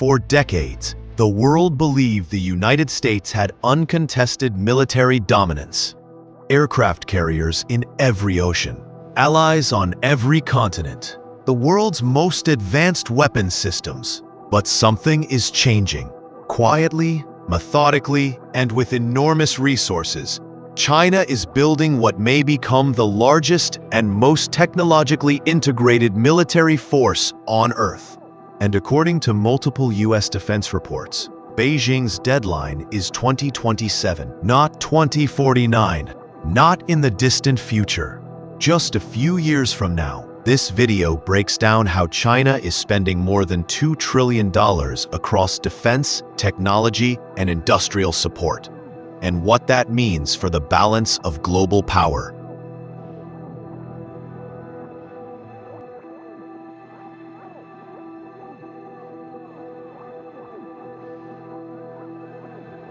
For decades, the world believed the United States had uncontested military dominance. Aircraft carriers in every ocean, allies on every continent, the world's most advanced weapons systems. But something is changing. Quietly, methodically, and with enormous resources, China is building what may become the largest and most technologically integrated military force on Earth. And according to multiple US defense reports, Beijing's deadline is 2027, not 2049, not in the distant future. Just a few years from now, this video breaks down how China is spending more than $2 trillion across defense, technology, and industrial support, and what that means for the balance of global power.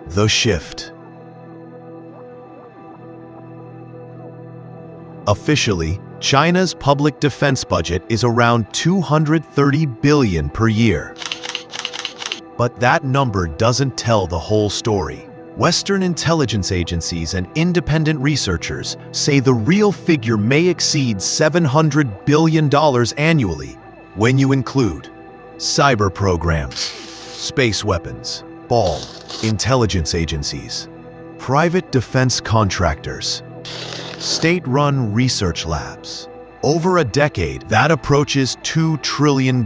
The shift. Officially, China's public defense budget is around $230 billion per year. But that number doesn't tell the whole story. Western intelligence agencies and independent researchers say the real figure may exceed $700 billion annually when you include cyber programs, space weapons, BAL, intelligence agencies, private defense contractors, state-run research labs. Over a decade, that approaches $2 trillion.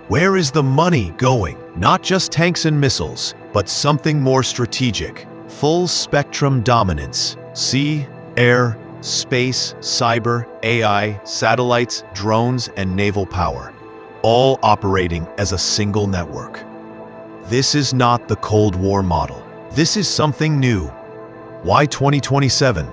Where is the money going? Not just tanks and missiles, but something more strategic. Full-spectrum dominance. Sea, air, space, cyber, AI, satellites, drones, and naval power. All operating as a single network. This is not the Cold War model. This is something new. Why 2027?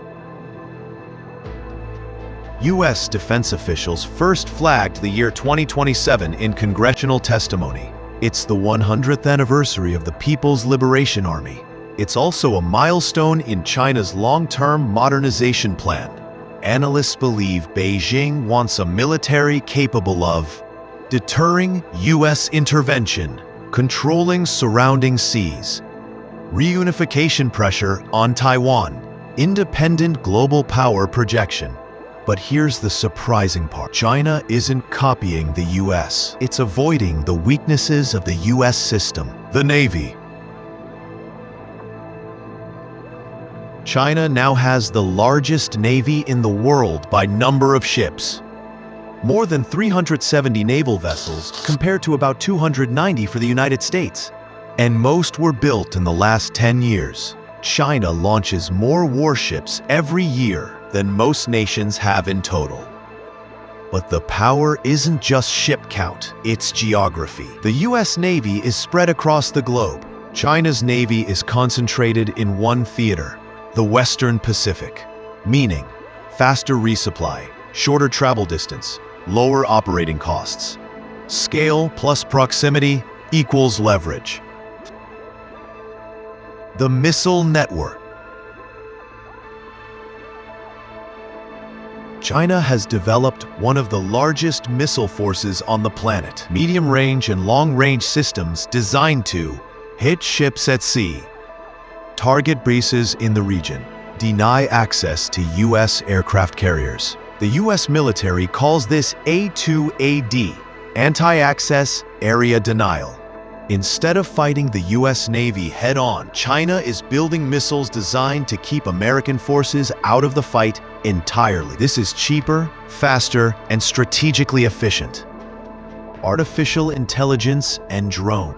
U.S. defense officials first flagged the year 2027 in congressional testimony. It's the 100th anniversary of the People's Liberation Army. It's also a milestone in China's long-term modernization plan. Analysts believe Beijing wants a military capable of deterring U.S. intervention, controlling surrounding seas, reunification pressure on Taiwan, independent global power projection. But here's the surprising part. China isn't copying the US. It's avoiding the weaknesses of the US system. The Navy. China now has the largest navy in the world by number of ships. More than 370 naval vessels compared to about 290 for the United States. And most were built in the last 10 years. China launches more warships every year than most nations have in total. But the power isn't just ship count, it's geography. The US Navy is spread across the globe. China's Navy is concentrated in one theater, the Western Pacific, meaning faster resupply, shorter travel distance, lower operating costs. Scale plus proximity equals leverage. The missile network. China has developed one of the largest missile forces on the planet. Medium-range and long-range systems designed to hit ships at sea, target bases in the region, deny access to U.S. aircraft carriers. The U.S. military calls this A2AD, anti-access area denial. Instead of fighting the U.S. Navy head-on, China is building missiles designed to keep American forces out of the fight entirely. This is cheaper, faster, and strategically efficient. Artificial intelligence and drone.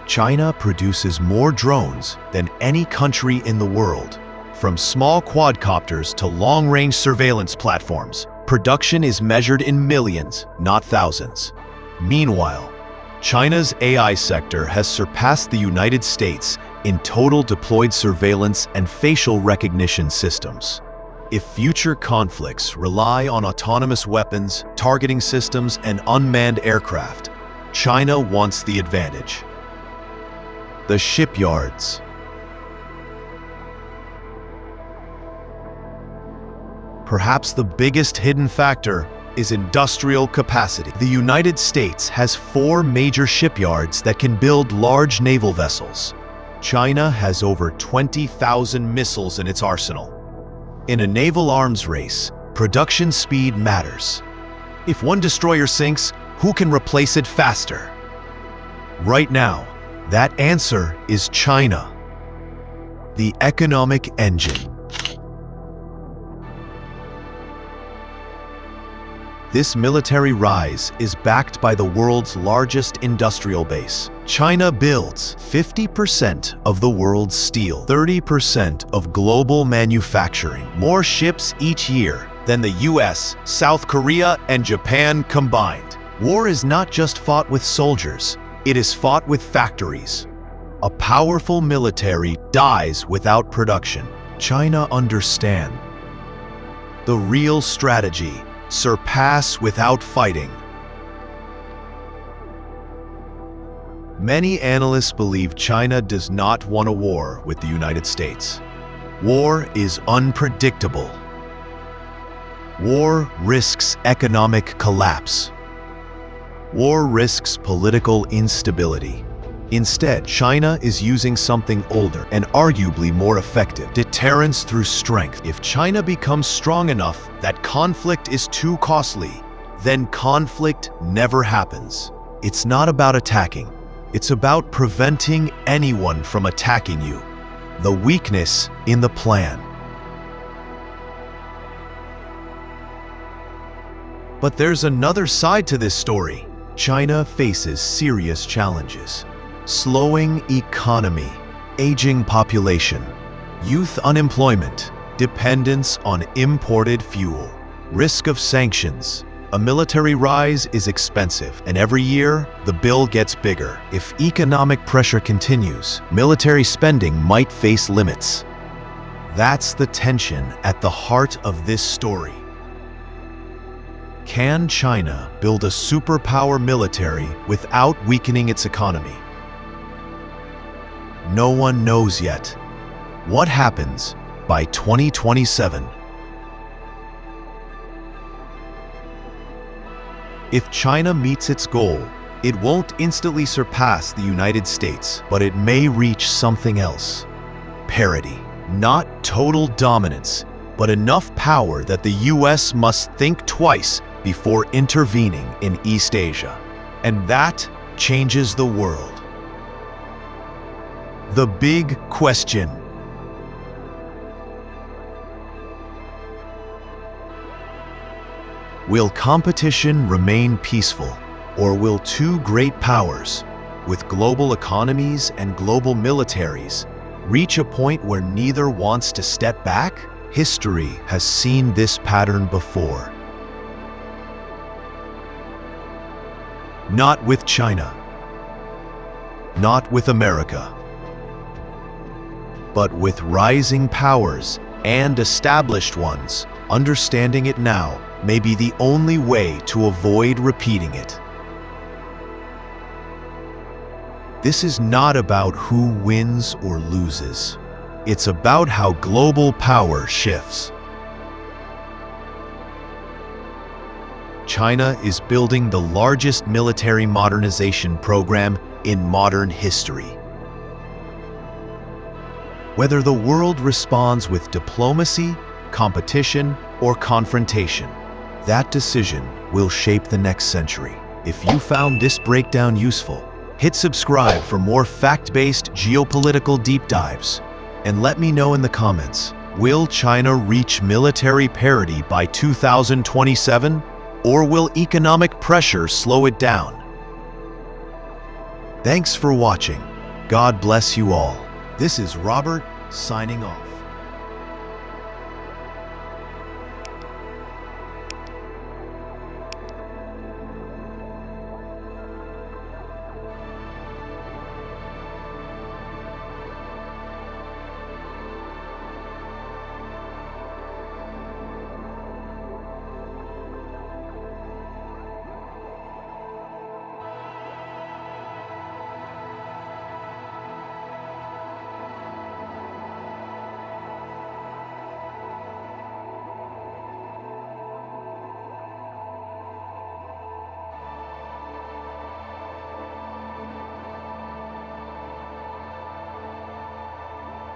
China produces more drones than any country in the world. From small quadcopters to long-range surveillance platforms, production is measured in millions, not thousands. Meanwhile, China's AI sector has surpassed the United States in total deployed surveillance and facial recognition systems. If future conflicts rely on autonomous weapons, targeting systems, and unmanned aircraft, China wants the advantage. The shipyards. Perhaps the biggest hidden factor, is industrial capacity. The United States has 4 major shipyards that can build large naval vessels. China has over 20,000 missiles in its arsenal. In a naval arms race, production speed matters. If one destroyer sinks, who can replace it faster? Right now, that answer is China, the economic engine. This military rise is backed by the world's largest industrial base. China builds 50% of the world's steel, 30% of global manufacturing, more ships each year than the US, South Korea, and Japan combined. War is not just fought with soldiers, it is fought with factories. A powerful military dies without production. China understands the real strategy: surpass without fighting. Many analysts believe China does not want a war with the United States. War is unpredictable. War risks economic collapse. War risks political instability. Instead, China is using something older and arguably more effective: deterrence through strength. If China becomes strong enough that conflict is too costly, then conflict never happens. It's not about attacking. It's about preventing anyone from attacking you. The weakness in the plan. But there's another side to this story. China faces serious challenges: slowing economy, aging population, youth unemployment, dependence on imported fuel, risk of sanctions. A military rise is expensive, and every year the bill gets bigger. If economic pressure continues, military spending might face limits. That's the tension at the heart of this story. Can China build a superpower military without weakening its economy? No one knows yet. What happens by 2027? If China meets its goal, it won't instantly surpass the United States, but it may reach something else: parity. Not total dominance, but enough power that the US must think twice before intervening in East Asia. And that changes the world. The big question: will competition remain peaceful, or will two great powers, with global economies and global militaries, reach a point where neither wants to step back? History has seen this pattern before. Not with China, not with America, but with rising powers and established ones. Understanding it now may be the only way to avoid repeating it. This is not about who wins or loses. It's about how global power shifts. China is building the largest military modernization program in modern history. Whether the world responds with diplomacy, competition, or confrontation, that decision will shape the next century. If you found this breakdown useful, hit subscribe for more fact-based geopolitical deep dives. And let me know in the comments, will China reach military parity by 2027? Or will economic pressure slow it down? Thanks for watching. God bless you all. This is Robert, signing off.